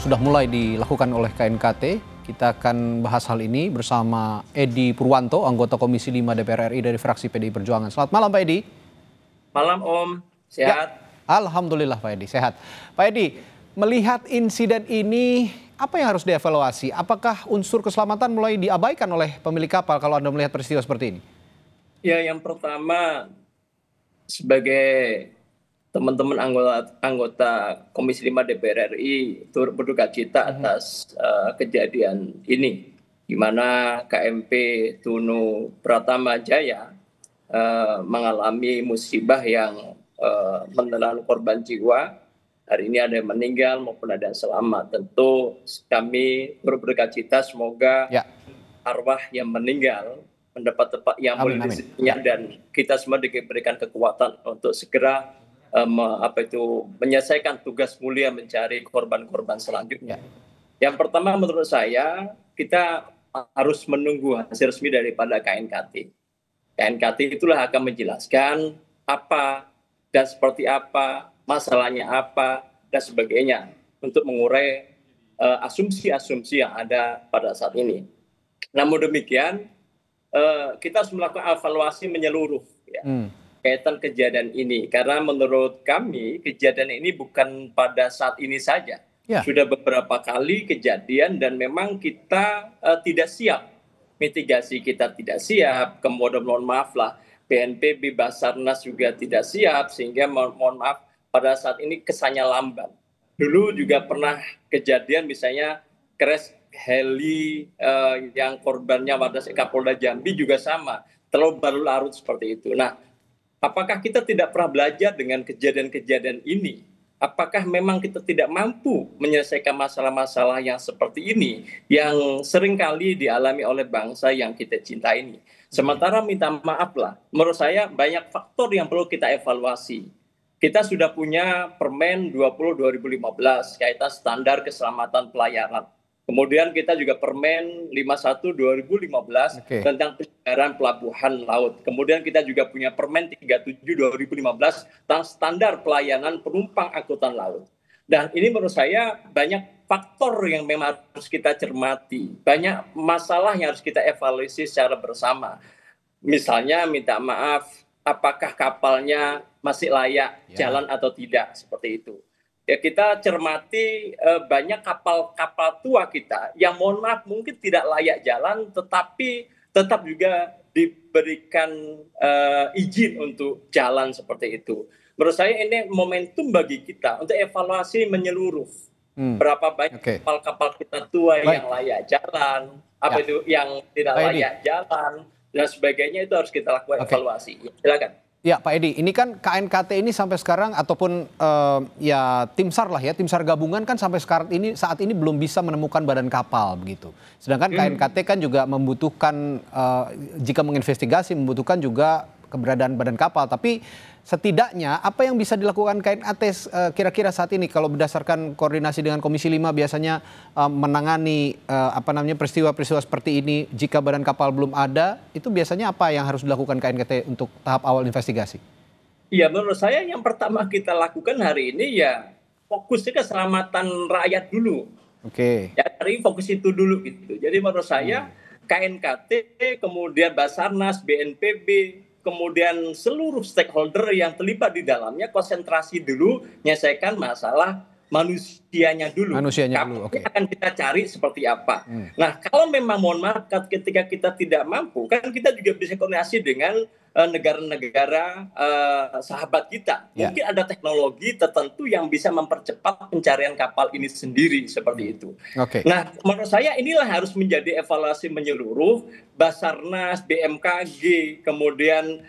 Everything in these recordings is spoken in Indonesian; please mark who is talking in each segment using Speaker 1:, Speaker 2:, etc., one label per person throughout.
Speaker 1: sudah mulai dilakukan oleh KNKT. Kita akan bahas hal ini bersama Edi Purwanto, anggota Komisi 5 DPR RI dari fraksi PDI Perjuangan. Selamat malam Pak Edi.
Speaker 2: Malam Om, sehat?
Speaker 1: Ya, alhamdulillah Pak Edi, sehat. Pak Edi, melihat insiden ini, apa yang harus dievaluasi? Apakah unsur keselamatan mulai diabaikan oleh pemilik kapal kalau Anda melihat peristiwa seperti ini?
Speaker 2: Ya, yang pertama sebagai teman-teman anggota Komisi 5 DPR RI turut berduka cita atas kejadian ini, di mana KMP Tunu Pratama Jaya mengalami musibah yang menelan korban jiwa. Hari ini ada yang meninggal maupun ada yang selamat. Tentu kami turut berduka cita, semoga arwah yang meninggal mendapat tempat yang mulia dan kita semua diberikan kekuatan untuk segera menyelesaikan tugas mulia mencari korban-korban selanjutnya. Yang pertama menurut saya, kita harus menunggu hasil resmi daripada KNKT. KNKT itulah akan menjelaskan apa dan seperti apa, masalahnya apa, dan sebagainya untuk mengurai asumsi-asumsi yang ada pada saat ini. Namun demikian, kita harus melakukan evaluasi menyeluruh kaitan kejadian ini. Karena menurut kami, kejadian ini bukan pada saat ini saja. Sudah beberapa kali kejadian dan memang kita tidak siap. Mitigasi kita tidak siap, kemudian mohon maaf lah, BNPB, Basarnas juga tidak siap, sehingga mohon maaf pada saat ini kesannya lamban. Dulu juga pernah kejadian misalnya crash heli yang korbannya Kapolda Jambi juga sama, terlalu baru larut seperti itu. Nah, apakah kita tidak pernah belajar dengan kejadian-kejadian ini? Apakah memang kita tidak mampu menyelesaikan masalah-masalah yang seperti ini, yang seringkali dialami oleh bangsa yang kita cintai ini? Sementara minta maaf lah, menurut saya banyak faktor yang perlu kita evaluasi. Kita sudah punya Permen 20/2015 kaitan standar keselamatan pelayaran. Kemudian kita juga Permen 51/2015 tentang penyelenggaraan pelabuhan laut. Kemudian kita juga punya Permen 37/2015 tentang standar pelayanan penumpang angkutan laut. Dan ini menurut saya banyak faktor yang memang harus kita cermati. Banyak masalah yang harus kita evaluasi secara bersama. Misalnya minta maaf, apakah kapalnya masih layak jalan atau tidak, seperti itu. Ya, kita cermati banyak kapal-kapal tua kita yang mohon maaf mungkin tidak layak jalan, tetapi tetap juga diberikan izin untuk jalan seperti itu. Menurut saya ini momentum bagi kita untuk evaluasi menyeluruh. Berapa banyak kapal-kapal kita tua yang layak jalan, itu yang tidak layak jalan, dan sebagainya, itu harus kita lakukan evaluasi. Silakan.
Speaker 1: Ya Pak Edi, ini kan KNKT ini sampai sekarang ataupun ya tim SAR lah ya, tim SAR gabungan kan sampai sekarang ini saat ini belum bisa menemukan badan kapal begitu. Sedangkan KNKT kan juga membutuhkan jika menginvestigasi membutuhkan juga keberadaan badan kapal. Tapi setidaknya apa yang bisa dilakukan KNKT kira-kira saat ini kalau berdasarkan koordinasi dengan Komisi 5 biasanya menangani peristiwa-peristiwa seperti ini jika badan kapal belum ada, itu biasanya apa yang harus dilakukan KNKT untuk tahap awal investigasi?
Speaker 2: Iya, menurut saya yang pertama kita lakukan hari ini ya fokusnya keselamatan rakyat dulu. Ya, hari ini fokus itu dulu gitu. Jadi menurut saya KNKT, kemudian Basarnas, BNPB, kemudian seluruh stakeholder yang terlibat di dalamnya konsentrasi dulu menyelesaikan masalah manusianya dulu. Akan kita cari seperti apa. Nah, kalau memang mohon maaf ketika kita tidak mampu, kan kita juga bisa koordinasi dengan negara-negara sahabat kita. Mungkin ada teknologi tertentu yang bisa mempercepat pencarian kapal ini sendiri seperti itu. Nah, menurut saya inilah harus menjadi evaluasi menyeluruh Basarnas, BMKG, kemudian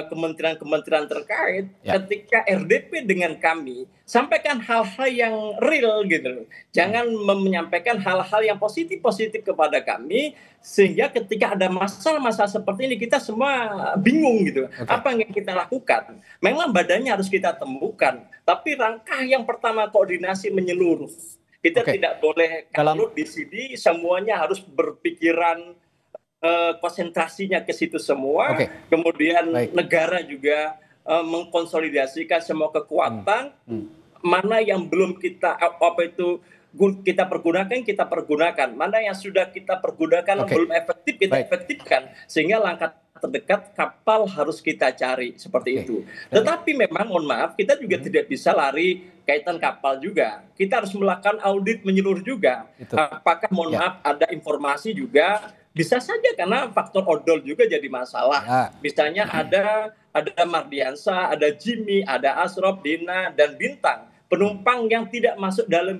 Speaker 2: kementerian-kementerian terkait ketika RDP dengan kami sampaikan hal-hal yang real gitu. Jangan menyampaikan hal-hal yang positif kepada kami sehingga ketika ada masalah-masalah seperti ini kita semua bingung gitu. Apa yang kita lakukan? Memang badannya harus kita temukan, tapi langkah yang pertama koordinasi menyeluruh. Kita tidak boleh kalau di sini semuanya harus berpikiran konsentrasinya ke situ semua. Kemudian negara juga mengkonsolidasikan semua kekuatan. Mana yang belum kita kita pergunakan. Mana yang sudah kita pergunakan belum efektif, kita efektifkan. Sehingga langkah terdekat kapal harus kita cari seperti itu. Tetapi memang mohon maaf, kita juga tidak bisa lari kaitan kapal juga. Kita harus melakukan audit menyeluruh juga. Apakah mohon maaf ada informasi juga, bisa saja karena faktor odol juga jadi masalah. Misalnya ada Mardiansa, ada Jimmy, ada Asrop, Dina, dan Bintang. Penumpang yang tidak masuk dalam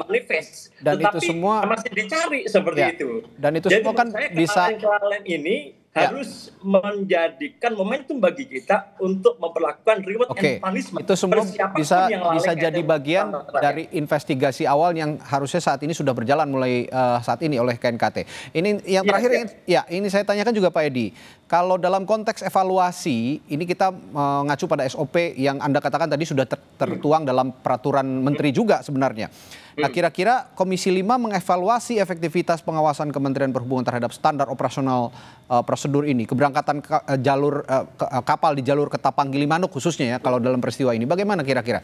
Speaker 2: manifest,
Speaker 1: dan
Speaker 2: tetapi
Speaker 1: itu semua
Speaker 2: masih dicari seperti itu.
Speaker 1: Dan itu
Speaker 2: jadi
Speaker 1: semua kan bisa
Speaker 2: kesalahan ini harus menjadikan momentum bagi kita untuk memperlakukan reward and punishment.
Speaker 1: Itu semua bisa jadi bagian dari investigasi awal yang harusnya saat ini sudah berjalan mulai saat ini oleh KNKT. Ini yang terakhir, ini saya tanyakan juga Pak Edi. Kalau dalam konteks evaluasi, ini kita mengacu pada SOP yang Anda katakan tadi sudah tertuang dalam peraturan menteri juga sebenarnya. Nah, kira-kira Komisi 5 mengevaluasi efektivitas pengawasan Kementerian Perhubungan terhadap standar operasional prosedur ini, keberangkatan kapal di jalur Ketapang Gilimanuk khususnya ya, kalau dalam peristiwa ini, bagaimana kira-kira?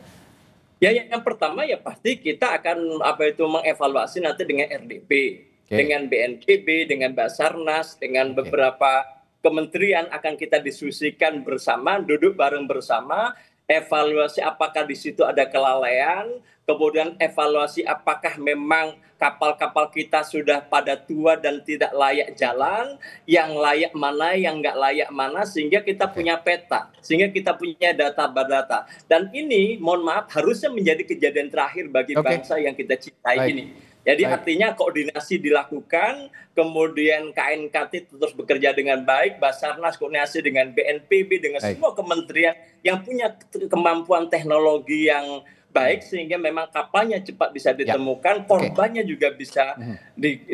Speaker 2: Ya, yang pertama ya pasti kita akan mengevaluasi nanti dengan RDP, dengan BNPB, dengan Basarnas, dengan beberapa kementerian akan kita diskusikan bersama, duduk bareng bersama, evaluasi apakah di situ ada kelalaian, kemudian evaluasi apakah memang kapal-kapal kita sudah pada tua dan tidak layak jalan, yang layak mana, yang nggak layak mana, sehingga kita punya peta, sehingga kita punya data. Dan ini, mohon maaf, harusnya menjadi kejadian terakhir bagi bangsa yang kita cintai ini. Jadi artinya koordinasi dilakukan, kemudian KNKT terus bekerja dengan baik, Basarnas koordinasi dengan BNPB, dengan semua kementerian yang punya kemampuan teknologi yang baik, sehingga memang kapalnya cepat bisa ditemukan, korbannya juga bisa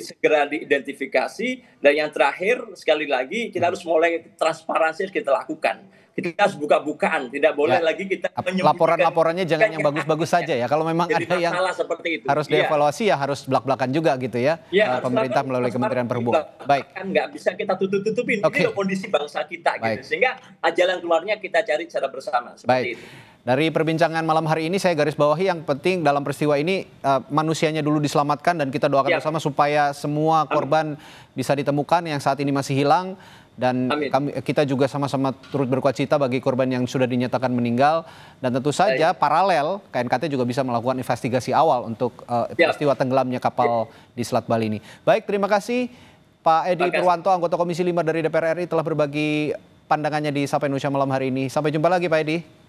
Speaker 2: segera diidentifikasi. Dan yang terakhir, sekali lagi, kita harus mulai transparansi kita lakukan. Kita harus buka-bukaan, tidak boleh lagi kita
Speaker 1: laporan-laporannya jangan yang bagus-bagus saja ya. Kalau memang ada yang
Speaker 2: seperti itu,
Speaker 1: harus dievaluasi ya harus belak-belakan juga gitu ya, pemerintah melalui Kementerian Perhubungan. Baik.
Speaker 2: Kan nggak bisa kita tutup-tutupin. Ini kondisi bangsa kita gitu. Sehingga jalan keluarnya kita cari secara bersama. Seperti itu.
Speaker 1: Dari perbincangan malam hari ini saya garis bawahi yang penting dalam peristiwa ini manusianya dulu diselamatkan dan kita doakan bersama supaya semua korban bisa ditemukan yang saat ini masih hilang. Dan kita juga sama-sama turut berduka-cita bagi korban yang sudah dinyatakan meninggal. Dan tentu saja paralel KNKT juga bisa melakukan investigasi awal untuk peristiwa tenggelamnya kapal di Selat Bali ini. Baik, terima kasih Pak Edi Purwanto, anggota Komisi 5 dari DPR RI telah berbagi pandangannya di Sapa Indonesia malam hari ini. Sampai jumpa lagi Pak Edi.